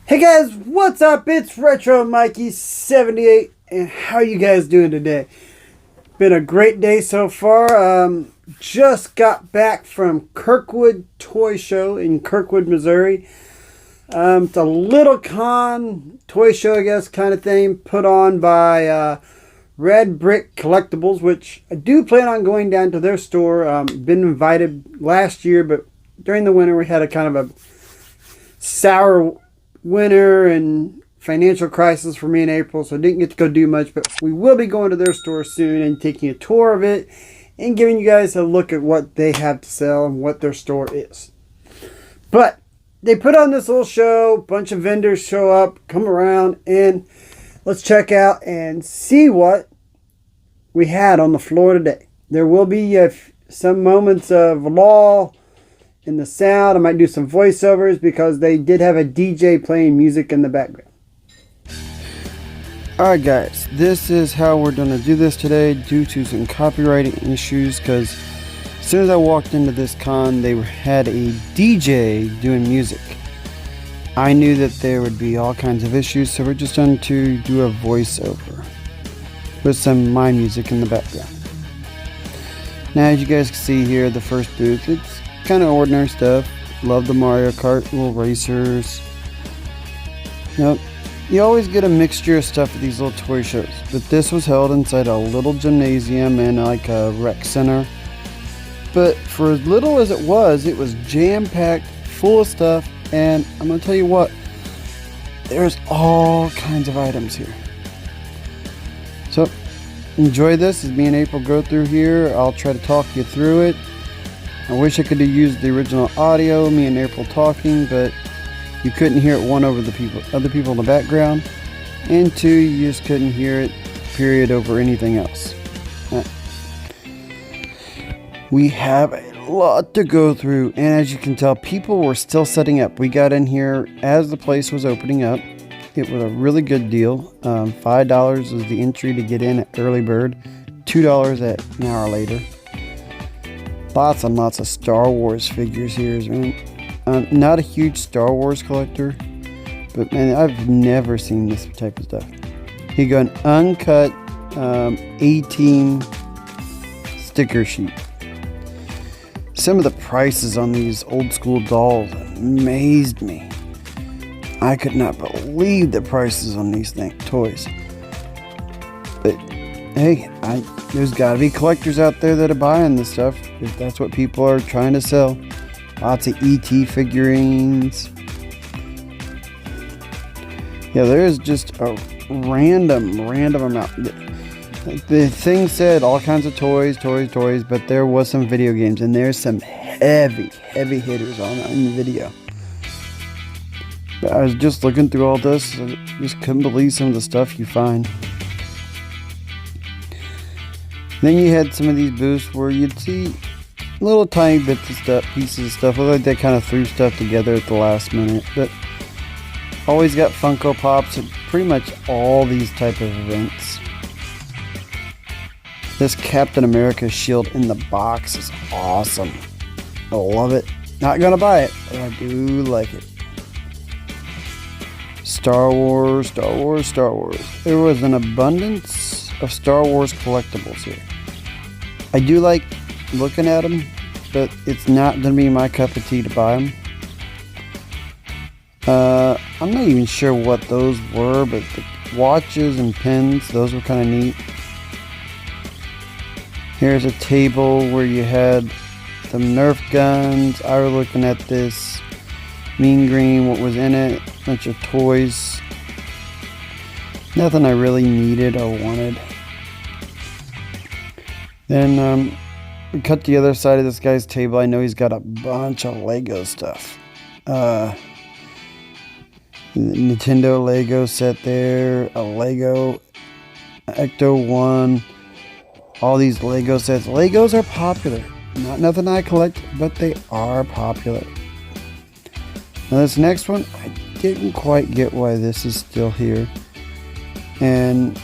Hey guys, what's up? It's Retro Mikey 78, and how you guys doing today? Been a great day so far. Just got back from Kirkwood Toy Show in Kirkwood, Missouri. It's a little toy show, I guess, kind of thing, put on by Red Brick Collectibles, which I do plan on going down to their store. Been invited last year, but during the winter we had a kind of a sour winter and financial crisis for me in April, so I didn't get to go do much, but we will be going to their store soon and taking a tour of it and giving you guys a look at what they have to sell and what their store is. But they put on this little show, a bunch of vendors show up, come around, and let's check out and see what we had on the floor today. There will be some moments of lull in the sound. I might do some voiceovers because they did have a DJ playing music in the background. Alright guys, this is how we're going to do this today due to some copyright issues, because as soon as I walked into this con they had a DJ doing music. I knew that there would be all kinds of issues, so we're just going to do a voiceover with some of my music in the background. Now as you guys can see here, the first booth, it's kind of ordinary stuff. Love the Mario Kart, little racers. You always get a mixture of stuff at these little toy shows, but this was held inside a little gymnasium and like a rec center. But for as little as it was jam-packed, full of stuff, and I'm going to tell you what, there's all kinds of items here. So, enjoy this as me and April go through here. I'll try to talk you through it. I wish I could have used the original audio, me and April talking, but you couldn't hear it, one, over the other people in the background, and two, you just couldn't hear it, period, over anything else. We have a lot to go through, and as you can tell, people were still setting up. We got in here as the place was opening up. It was a really good deal. $5 was the entry to get in at early bird, $2 at an hour later. Lots and lots of Star Wars figures here. I'm not a huge Star Wars collector, but man, I've never seen this type of stuff. You got an uncut A-Team sticker sheet. Some of the prices on these old school dolls amazed me. I could not believe the prices on these toys. But hey, there's got to be collectors out there that are buying this stuff, if that's what people are trying to sell. Lots of E.T. figurines. Yeah, there is just a random amount. The thing said all kinds of toys, but there was some video games, and there's some heavy hitters in the video. But I was just looking through all this, I just couldn't believe some of the stuff you find. Then you had some of these booths where you'd see little tiny bits of stuff, pieces of stuff. Looked like they kind of threw stuff together at the last minute. But always got Funko Pops at pretty much all these type of events. This Captain America shield in the box is awesome. I love it. Not gonna buy it, but I do like it. Star Wars. There was an abundance of Star Wars collectibles here. I do like looking at them, but it's not going to be my cup of tea to buy them. I'm not even sure what those were, but the watches and pins, those were kind of neat. Here's a table where you had some Nerf guns. I was looking at this Mean Green, what was in it, a bunch of toys. Nothing I really needed or wanted. Then we cut the other side of this guy's table. I know he's got a bunch of Lego stuff. Nintendo Lego set there, a Lego Ecto 1, all these Lego sets. Legos are popular. Not nothing I collect, but they are popular. Now this next one, I didn't quite get why this is still here. And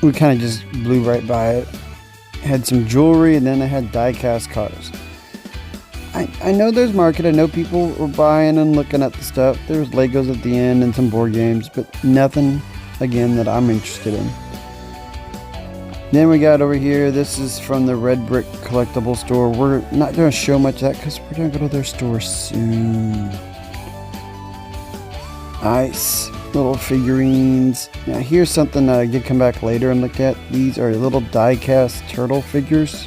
we kind of just blew right by it. Had some jewelry, and then I had die-cast cars. I know there's market. I know people were buying and looking at the stuff. There's Legos at the end and some board games, but nothing, again, that I'm interested in. Then we got over here, this is from the Red Brick Collectible Store. We're not going to show much of that because we're going to go to their store soon. Nice little figurines. Now here's something I did come back later and look at. These are little die-cast turtle figures.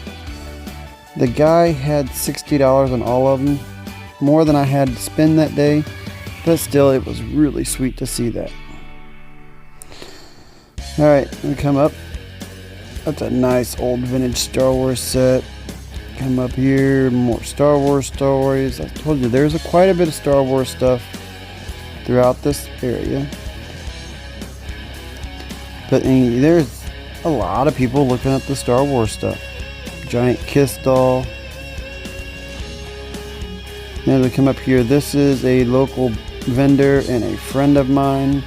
The guy had $60 on all of them. More than I had to spend that day. But still, it was really sweet to see that. Alright, we come up. That's a nice old vintage Star Wars set. Come up here, more Star Wars stories. I told you there's quite a bit of Star Wars stuff throughout this area. But there's a lot of people looking at the Star Wars stuff. Giant Kiss doll. Now we come up here. This is a local vendor and a friend of mine.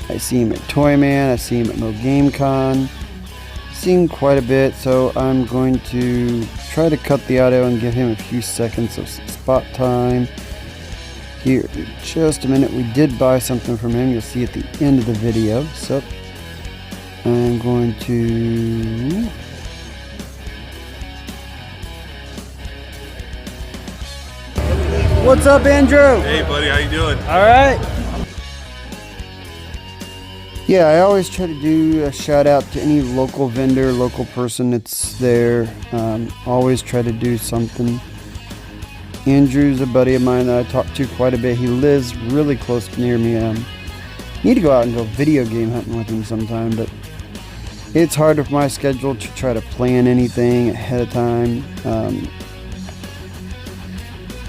I see him at Toy Man. I see him at No Game Con. Seen quite a bit, so I'm going to try to cut the audio and give him a few seconds of spot time. Here, in just a minute, we did buy something from him. You'll see at the end of the video. So I'm going to What's up, Andrew? Hey, buddy, how you doing? All right. Yeah, I always try to do a shout out to any local vendor, local person that's there. Always try to do something. Andrew's a buddy of mine that I talk to quite a bit. He lives really close near me. Need to go out and go video game hunting with him sometime, but it's hard with my schedule to try to plan anything ahead of time.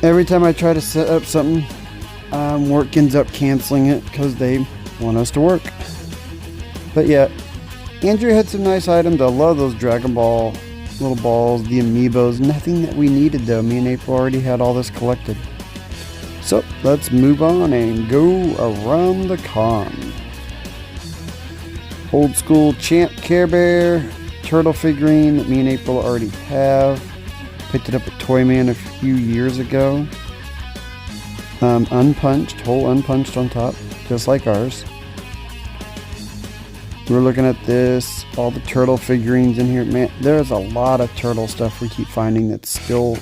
Every time I try to set up something, work ends up canceling it because they want us to work. But yeah, Andrew had some nice items. I love those Dragon Ball little balls, the amiibos. Nothing that we needed though. Me and April already had all this collected. So let's move on and go around the con. Old school Champ Care Bear turtle figurine that me and April already have. Picked it up at Toy Man a few years ago. Unpunched, whole unpunched on top, just like ours. We're looking at this, all the turtle figurines in here. Man, there's a lot of turtle stuff we keep finding that's still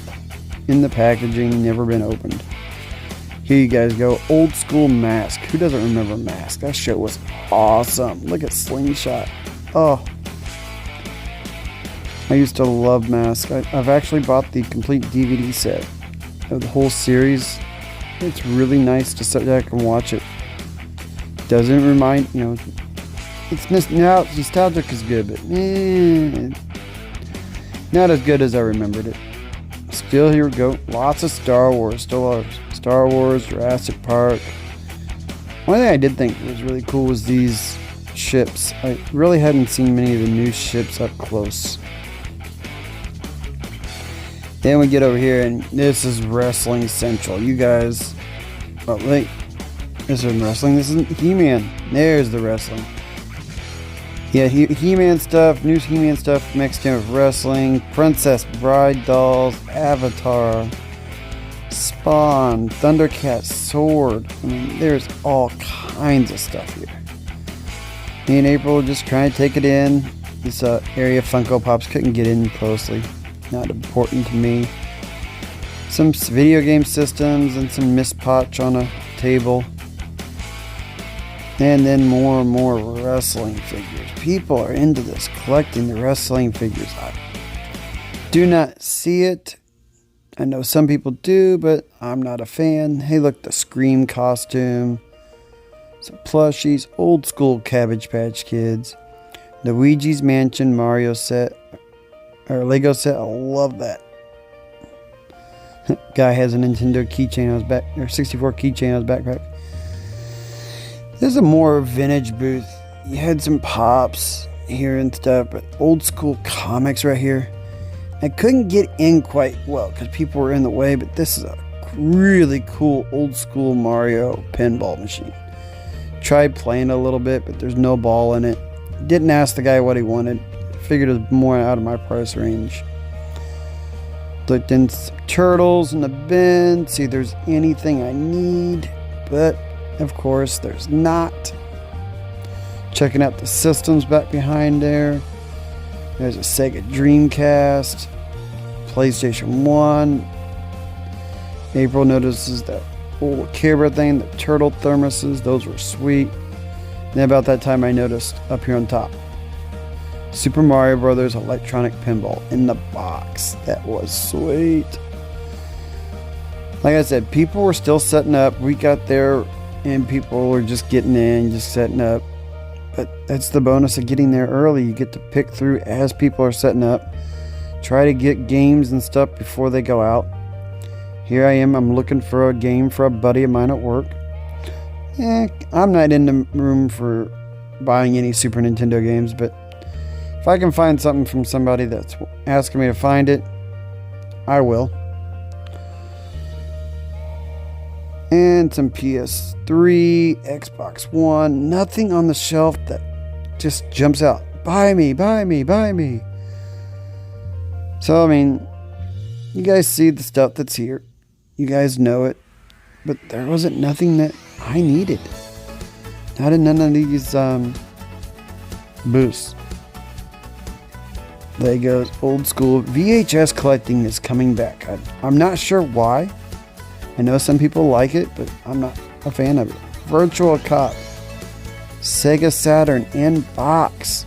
in the packaging, never been opened. Here you guys go, old school Mask. Who doesn't remember Mask? That shit was awesome. Look at Slingshot. Oh, I used to love Mask. I've actually bought the complete DVD set of the whole series. It's really nice to sit back and watch it. Doesn't remind, it's nostalgic is good, but not as good as I remembered it. Still, here we go. Lots of Star Wars. Still are Star Wars, Jurassic Park. One thing I did think was really cool was these ships. I really hadn't seen many of the new ships up close. Then we get over here, and this is Wrestling Central. You guys, oh wait, this isn't wrestling. This isn't He-Man. There's the wrestling. Yeah, He-Man stuff, new He-Man stuff mixed in with wrestling, Princess Bride dolls, Avatar, Spawn, Thundercat sword. I mean, there's all kinds of stuff here. Me and April just trying to take it in. This area of Funko Pops couldn't get in closely. Not important to me. Some video game systems and some Miss Potch on a table. And then more and more wrestling figures. People are into this, collecting the wrestling figures. I do not see it. I know some people do, but I'm not a fan. Hey, look, the Scream costume. Some plushies, old school Cabbage Patch Kids. Luigi's Mansion Mario set. Or Lego set. I love that. Guy has a Nintendo keychain on his back, or 64 keychain on his backpack. This is a more vintage booth. You had some pops here and stuff, but old school comics right here. I couldn't get in quite well because people were in the way, but this is a really cool old school Mario pinball machine. Tried playing a little bit, but there's no ball in it. Didn't ask the guy what he wanted. Figured it was more out of my price range. Looked in some turtles in the bin, see if there's anything I need, but of course there's not. Checking out the systems back behind there. There's a Sega Dreamcast, PlayStation 1. April notices that old camera thing, the turtle thermoses, those were sweet. And about that time I noticed up here on top, Super Mario Brothers electronic pinball in the box. That was sweet. Like I said, people were still setting up. We got there and people were just getting in, just setting up. But that's the bonus of getting there early. You get to pick through as people are setting up. Try to get games and stuff before they go out. Here I am. I'm looking for a game for a buddy of mine at work. I'm not in the room for buying any Super Nintendo games, but if I can find something from somebody that's asking me to find it, I will. And some PS3, Xbox One, nothing on the shelf that just jumps out. Buy me, buy me, buy me. So, I mean, you guys see the stuff that's here. You guys know it. But there wasn't nothing that I needed. Not in none of these booths. Legos, old school. VHS collecting is coming back. I'm not sure why. I know some people like it, but I'm not a fan of it. Virtual Cop. Sega Saturn in box.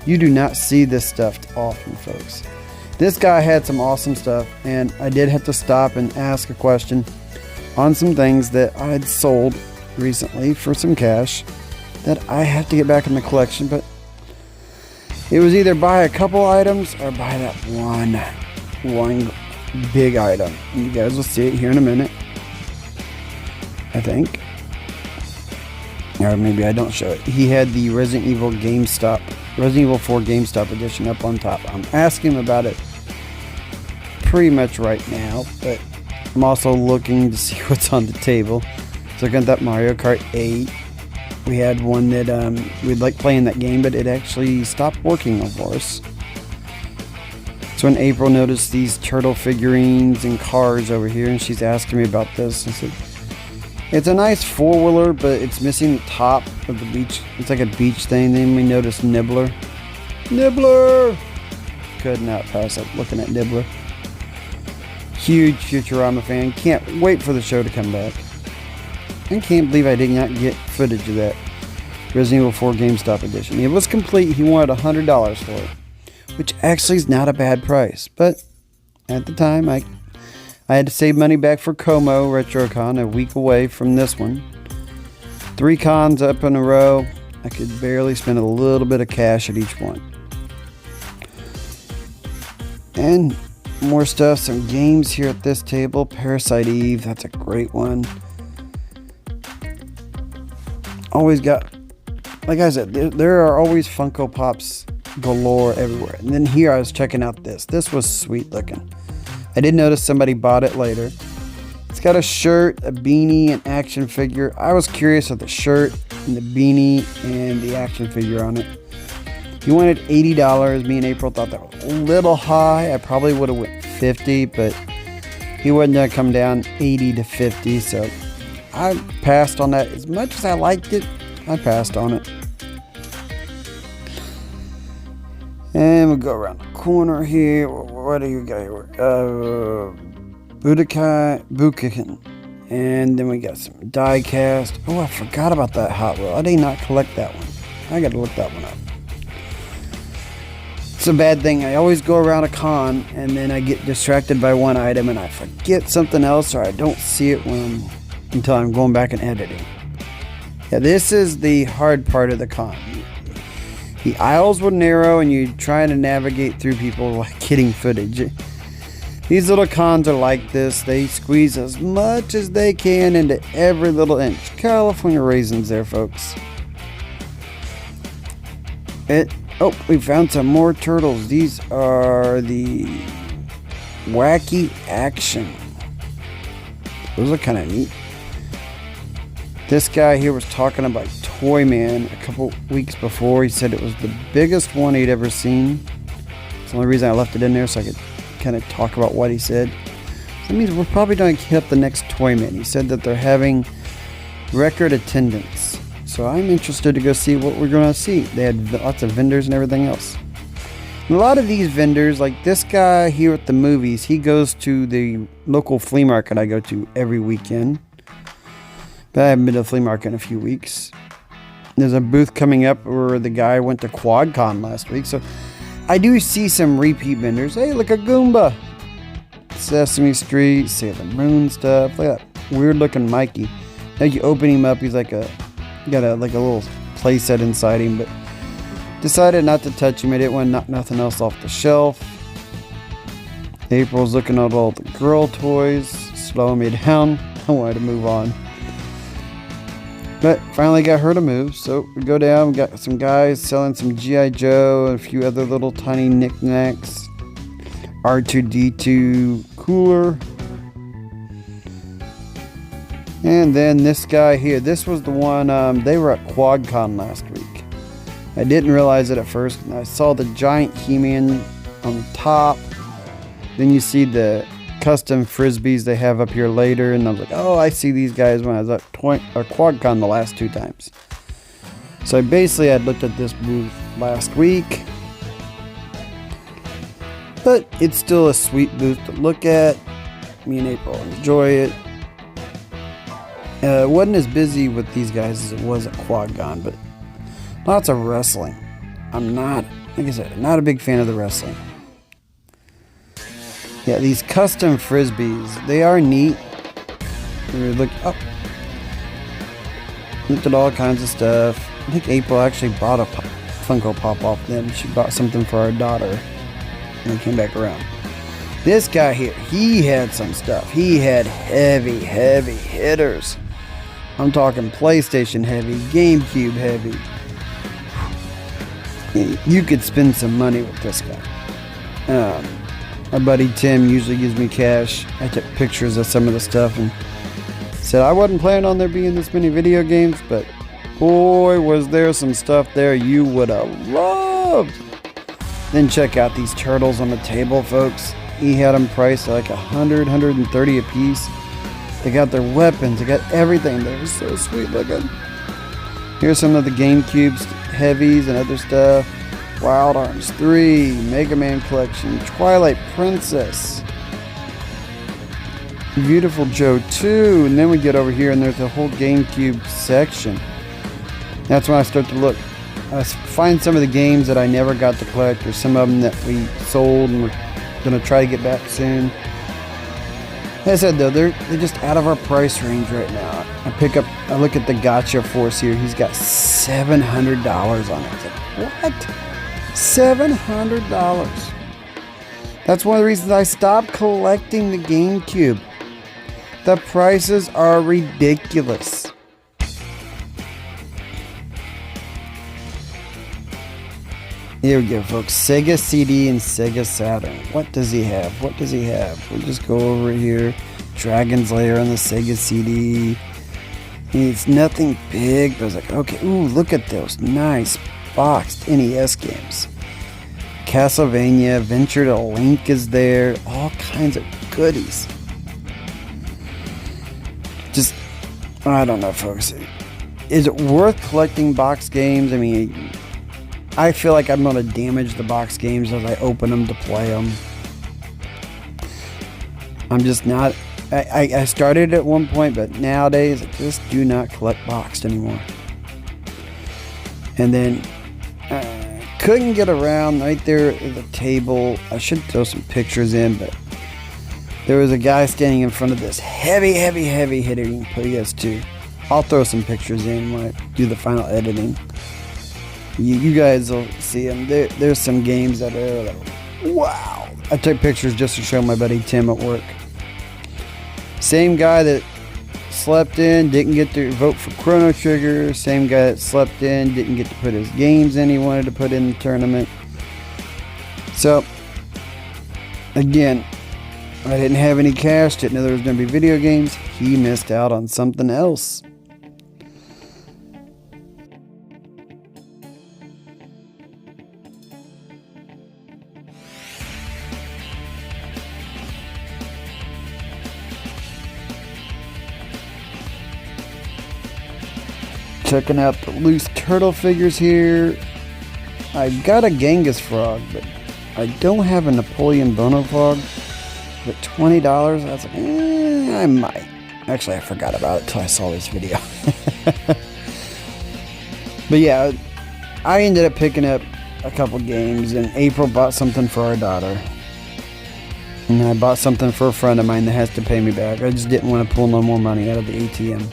You do not see this stuff often, folks. This guy had some awesome stuff, and I did have to stop and ask a question on some things that I had sold recently for some cash that I have to get back in the collection, but it was either buy a couple items or buy that one big item. And you guys will see it here in a minute, I think. Or maybe I don't show it. He had the Resident Evil 4 GameStop edition up on top. I'm asking him about it pretty much right now, but I'm also looking to see what's on the table. So I got that Mario Kart 8. We had one that we'd like playing that game, but it actually stopped working, of course. So when April noticed these turtle figurines and cars over here, and she's asking me about this, I said, it's a nice four-wheeler, but it's missing the top of the beach. It's like a beach thing. Then we noticed Nibbler. Nibbler! Could not pass up looking at Nibbler. Huge Futurama fan. Can't wait for the show to come back. I can't believe I did not get footage of that Resident Evil 4 GameStop edition. It was complete. He wanted $100 for it, which actually is not a bad price. But at the time, I had to save money back for Como RetroCon, a week away from this one. 3 cons up in a row. I could barely spend a little bit of cash at each one. And more stuff, some games here at this table. Parasite Eve, that's a great one. Always got, like I said, there are always Funko Pops galore everywhere. And then here I was checking out this. This was sweet looking. I did notice somebody bought it later. It's got a shirt, a beanie, an action figure. I was curious of the shirt and the beanie and the action figure on it. He wanted $80. Me and April thought that was a little high. I probably would have went $50, but he wouldn't have come down $80 to $50, so I passed on that. As much as I liked it, I passed on it. And we'll go around the corner here. What do you got here? Budokan. And then we got some die cast. Oh, I forgot about that Hot Wheel. I did not collect that one. I got to look that one up. It's a bad thing. I always go around a con and then I get distracted by one item and I forget something else, or I don't see it until I'm going back and editing. Yeah, this is the hard part of the con. The aisles were narrow and you're trying to navigate through people like getting footage. These little cons are like this. They squeeze as much as they can into every little inch. California raisins there, folks. Oh, we found some more turtles. These are the Wacky Action. Those are kind of neat. This guy here was talking about Toy Man a couple weeks before. He said it was the biggest one he'd ever seen. It's the only reason I left it in there, so I could kind of talk about what he said. That means we're probably going to hit up the next Toy Man. He said that they're having record attendance. So I'm interested to go see what we're going to see. They had lots of vendors and everything else. And a lot of these vendors, like this guy here at the movies, he goes to the local flea market I go to every weekend. But I haven't been to the flea market in a few weeks. There's a booth coming up where the guy went to QuadCon last week. So I do see some repeat vendors. Hey, look, a Goomba. Sesame Street, Sailor Moon stuff. Look at that weird looking Mikey. Now you open him up, he's like got a little play set inside him, but decided not to touch him. I didn't want to knock nothing else off the shelf. April's looking at all the girl toys, slowing me down. I wanted to move on. But finally got her to move, so we go down, we got some guys selling some G.I. Joe and a few other little tiny knickknacks. R2-D2 cooler. And then this guy here, this was the one, they were at QuadCon last week. I didn't realize it at first. I saw the giant He-Man on the top. Then you see the custom frisbees they have up here later, and I was like, oh, I see these guys when I was at QuadCon the last 2 times. So I basically had looked at this booth last week. But it's still a sweet booth to look at. Me and April enjoy it. It wasn't as busy with these guys as it was at QuadCon, but lots of wrestling. I'm not, like I said, not a big fan of the wrestling. Yeah, these custom frisbees, they are neat. Looked at all kinds of stuff. I think April actually bought a Funko Pop off them. She bought something for our daughter. And came back around. This guy here, he had some stuff. He had heavy hitters. I'm talking PlayStation heavy, Gamecube heavy. You could spend some money with this guy. My buddy Tim usually gives me cash. I took pictures of some of the stuff and said I wasn't planning on there being this many video games, but boy, was there some stuff there you would have loved. Then check out these turtles on the table, folks. He had them priced at like $100, $130 a piece. They got their weapons. They got everything. They're so sweet looking. Here's some of the GameCube heavies and other stuff. Wild Arms 3, Mega Man Collection, Twilight Princess, Beautiful Joe 2, and then we get over here and there's a whole GameCube section. That's when I start to look. I find some of the games that I never got to collect, or some of them that we sold and we're going to try to get back soon. Like I said though, they're just out of our price range right now. I look at the Gotcha Force here. He's got $700 on it. It's like, what? $700. That's one of the reasons I stopped collecting the GameCube. The prices are ridiculous. Here we go, folks. Sega CD and Sega Saturn. What does he have? What does he have? We'll just go over here. Dragon's Lair on the Sega CD. It's nothing big, but I was like, okay, ooh, look at those nice boxed NES games. Castlevania, Venture to Link is there. All kinds of goodies. Just, I don't know, folks. Is it worth collecting box games? I mean, I feel like I'm going to damage the box games as I open them to play them. I'm just not. I started at one point, but nowadays I just do not collect boxed anymore. And then couldn't get around right there at the table. I should throw some pictures in, but there was a guy standing in front of this heavy hitting PS2. I'll throw some pictures in when I do the final editing. You guys will see them. There's some games that are like, wow. I took pictures just to show my buddy Tim at work. Same guy that slept in, didn't get to vote for Chrono Trigger. Same guy that slept in, didn't get to put his games in he wanted to put in the tournament. So, again, I didn't have any cash, didn't know there was going to be video games. He missed out on something else. Checking out the loose turtle figures here. I've got a Genghis frog, but I don't have a Napoleon Bono frog. But $20, I was like, I might. Actually, I forgot about it until I saw this video. But yeah, I ended up picking up a couple games, and April bought something for our daughter. And I bought something for a friend of mine that has to pay me back. I just didn't want to pull no more money out of the ATM.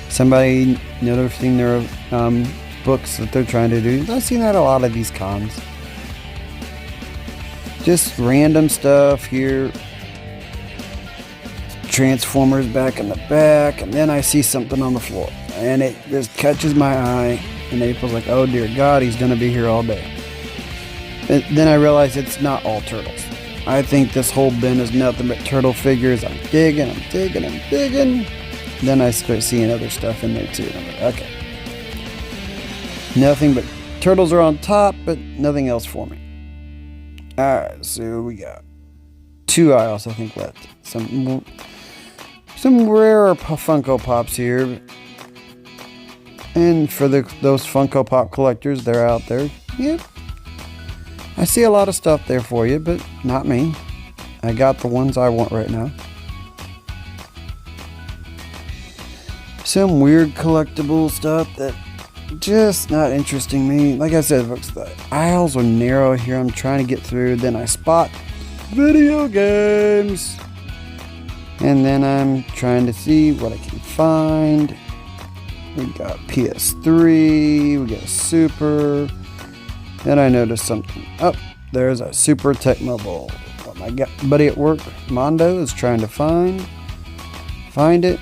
Somebody noticing their books that they're trying to do. I've seen that a lot of these cons. Just random stuff here. Transformers back in the back, and then I see something on the floor, and it just catches my eye. And April's like, "Oh dear God, he's gonna be here all day." And then I realize it's not all turtles. I think this whole bin is nothing but turtle figures. I'm digging. Then I start seeing other stuff in there too. And I'm like, okay. Nothing but turtles are on top, but nothing else for me. Alright, so we got 2 aisles, I think, left. Some rarer Funko Pops here. And for those Funko Pop collectors, they're out there. Yep. I see a lot of stuff there for you, but not me. I got the ones I want right now. Some weird collectible stuff that just not interesting me. Like I said, folks, the aisles are narrow here. I'm trying to get through. Then I spot video games. And then I'm trying to see what I can find. We got PS3. We got a Super. Then I noticed something. Oh, there's a Super Tecmo Bowl. What my buddy at work, Mondo, is trying to find it.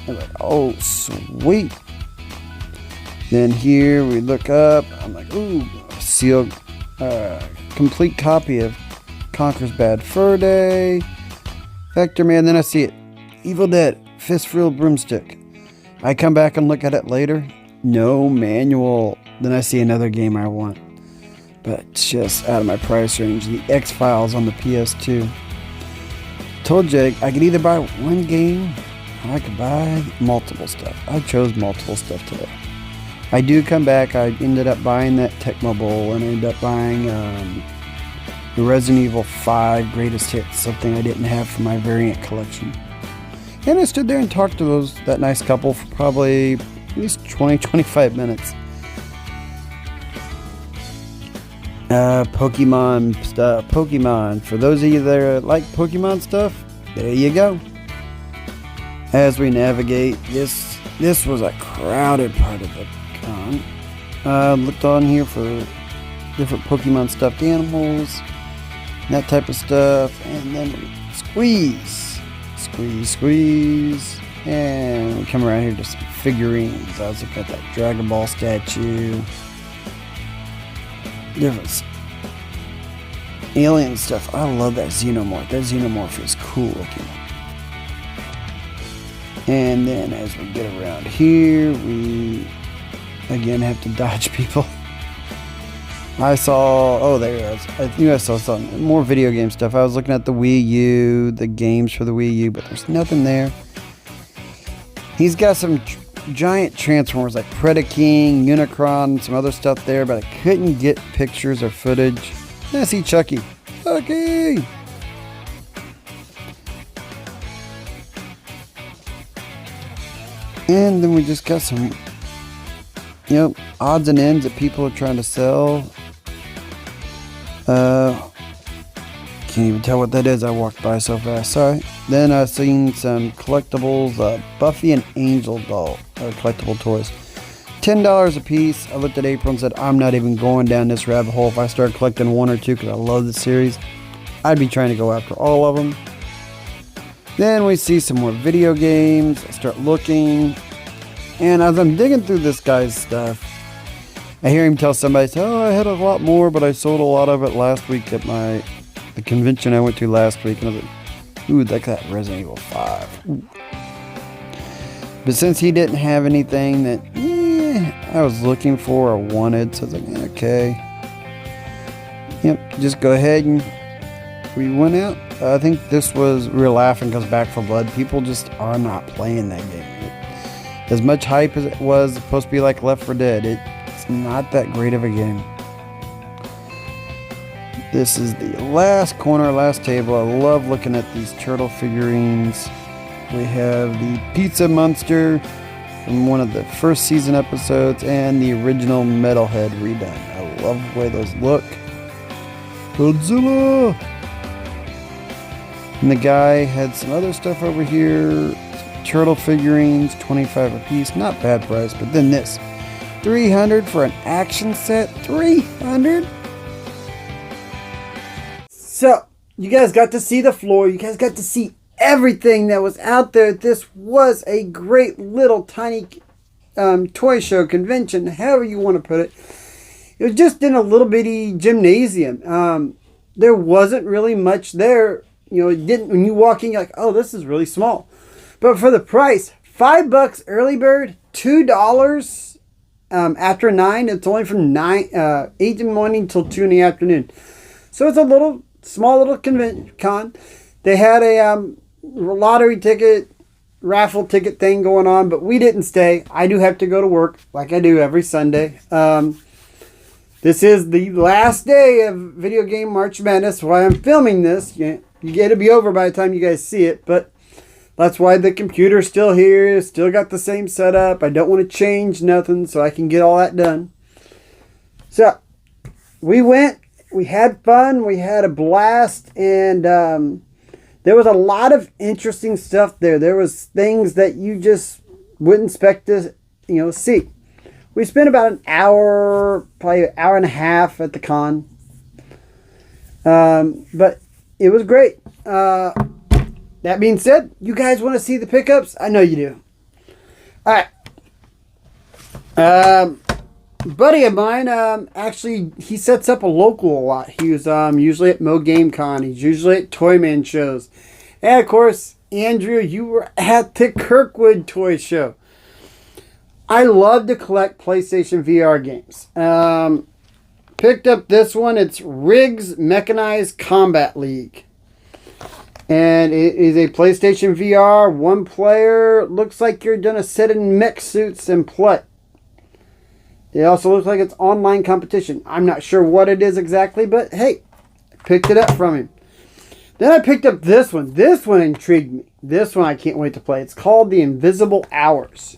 I'm like, oh, sweet. Then here we look up. I'm like, ooh, a sealed, complete copy of Conker's Bad Fur Day. Vector Man. Then I see it. Evil Dead, Fistful Broomstick. I come back and look at it later. No manual. Then I see another game I want, but it's just out of my price range. The X-Files on the PS2. Told you I could either buy one game or I could buy multiple stuff. I chose multiple stuff today. I do come back. I ended up buying that Tecmo Bowl, and I ended up buying the Resident Evil 5 Greatest Hits, something I didn't have for my variant collection. And I stood there and talked to that nice couple for probably at least 20-25 minutes. Pokemon stuff. Pokemon. For those of you that like Pokemon stuff, there you go. As we navigate, this was a crowded part of the con. Looked on here for different Pokemon stuffed animals, that type of stuff, and then we squeeze, and we come around here to some figurines. I was looking at that Dragon Ball statue. Different alien stuff. I love that Xenomorph. That Xenomorph is cool looking. And then as we get around here, we again have to dodge people. I saw, there it is. I think I saw something more video game stuff. I was looking at the Wii U, the games for the Wii U, but there's nothing there. He's got some giant Transformers like Predaking, Unicron, some other stuff there, but I couldn't get pictures or footage. I see Chucky. Chucky! And then we just got some, odds and ends that people are trying to sell. Can't even tell what that is. I walked by so fast. Sorry. Then I've seen some collectibles, Buffy and Angel doll, collectible toys. $10 a piece. I looked at April and said, I'm not even going down this rabbit hole. If I start collecting one or two, because I love the series, I'd be trying to go after all of them. Then we see some more video games. I start looking, and as I'm digging through this guy's stuff, I hear him tell somebody, I had a lot more, but I sold a lot of it last week at the convention I went to last week. And I was like, ooh, like that Resident Evil 5. Ooh. But since he didn't have anything that I was looking for or wanted, so I was like, okay. Yep, just go ahead, and we went out. I think we were laughing because Back 4 Blood, people just are not playing that game. As much hype as it was supposed to be like Left 4 Dead, it's not that great of a game. This is the last corner, last table. I love looking at these turtle figurines. We have the Pizza Monster from one of the first season episodes and the original Metalhead redone. I love the way those look. Godzilla! And the guy had some other stuff over here. Turtle figurines, 25 a piece. Not bad price, but then this. $300 for an action set? $300? So, you guys got to see the floor. You guys got to see everything that was out there. This was a great little tiny toy show convention, however you want to put it. It was just in a little bitty gymnasium. There wasn't really much there. You know, it didn't, when you walk in, you're like, oh, this is really small. But for the price, $5 early bird, $2 after 9. It's only from 8 in the morning till 2 in the afternoon. So it's a small little con. They had a lottery ticket, raffle ticket thing going on, but we didn't stay. I do have to go to work like I do every Sunday. This is the last day of Video Game March Madness. Why I'm filming this. You get to be over by the time you guys see it, but that's why the computer's still here. Still got the same setup. I don't want to change nothing so I can get all that done. So, we went. We had fun. We had a blast. And there was a lot of interesting stuff there. There was things that you just wouldn't expect to see. We spent about an hour, probably an hour and a half at the con. But it was great. That being said, you guys want to see the pickups? I know you do. Alright. Buddy of mine, actually, he sets up a local a lot. He was usually at Mo Game Con. He's usually at Toyman shows. And, of course, Andrew, you were at the Kirkwood Toy Show. I love to collect PlayStation VR games. Picked up this one. It's Riggs Mechanized Combat League. And it is a PlayStation VR, one player. Looks like you're going to sit in mech suits and play. It also looks like it's online competition. I'm not sure what it is exactly, but hey, I picked it up from him. Then I picked up this one. This one intrigued me. This one I can't wait to play. It's called The Invisible Hours.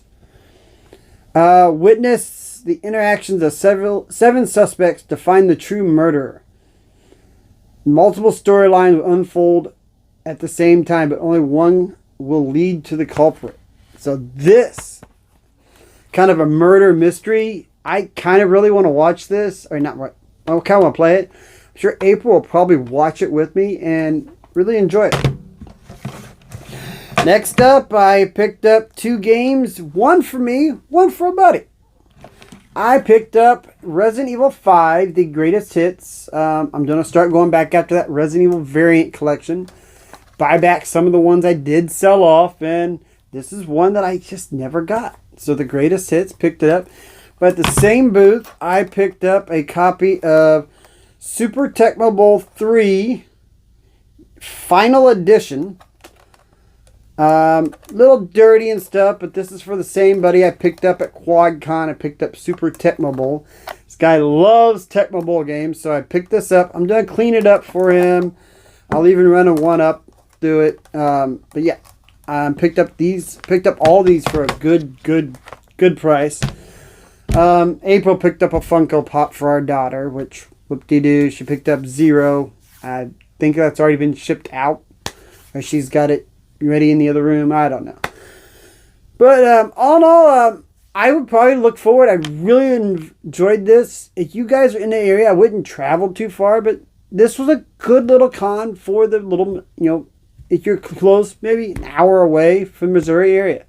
Witness the interactions of seven suspects to find the true murderer. Multiple storylines will unfold at the same time, but only one will lead to the culprit. So this kind of a murder mystery. I kind of really want to watch this. Or not, I kind of want to play it. I'm sure April will probably watch it with me and really enjoy it. Next up, I picked up 2 games. One for me, one for a buddy. I picked up Resident Evil 5, the greatest hits. I'm going to start going back after that Resident Evil variant collection. Buy back some of the ones I did sell off. And this is one that I just never got. So the greatest hits, picked it up. But at the same booth, I picked up a copy of Super Tecmo Bowl 3 Final Edition. Little dirty and stuff, but this is for the same buddy I picked up at QuadCon. I picked up Super Tecmo Bowl. This guy loves Tecmo Bowl games, so I picked this up. I'm going to clean it up for him. I'll even run a 1-up through it. But yeah, picked up all these for a good price. April picked up a Funko Pop for our daughter, which whoop-de-doo, she picked up 0. I think that's already been shipped out, or she's got it ready in the other room. I don't know. But all in all, I would probably look forward. I really enjoyed this. If you guys are in the area, I wouldn't travel too far, but this was a good little con for the little, if you're close, maybe an hour away from Missouri area.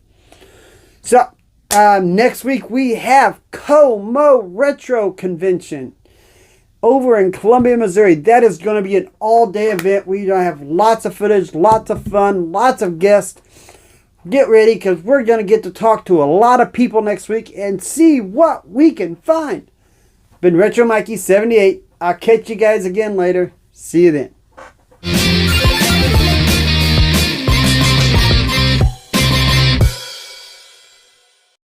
So, next week we have Como Retro Convention over in Columbia, Missouri. That is going to be an all-day event. We're going to have lots of footage, lots of fun, lots of guests. Get ready, because we're going to get to talk to a lot of people next week and see what we can find. Been Retro Mikey 78. I'll catch you guys again later. See you then.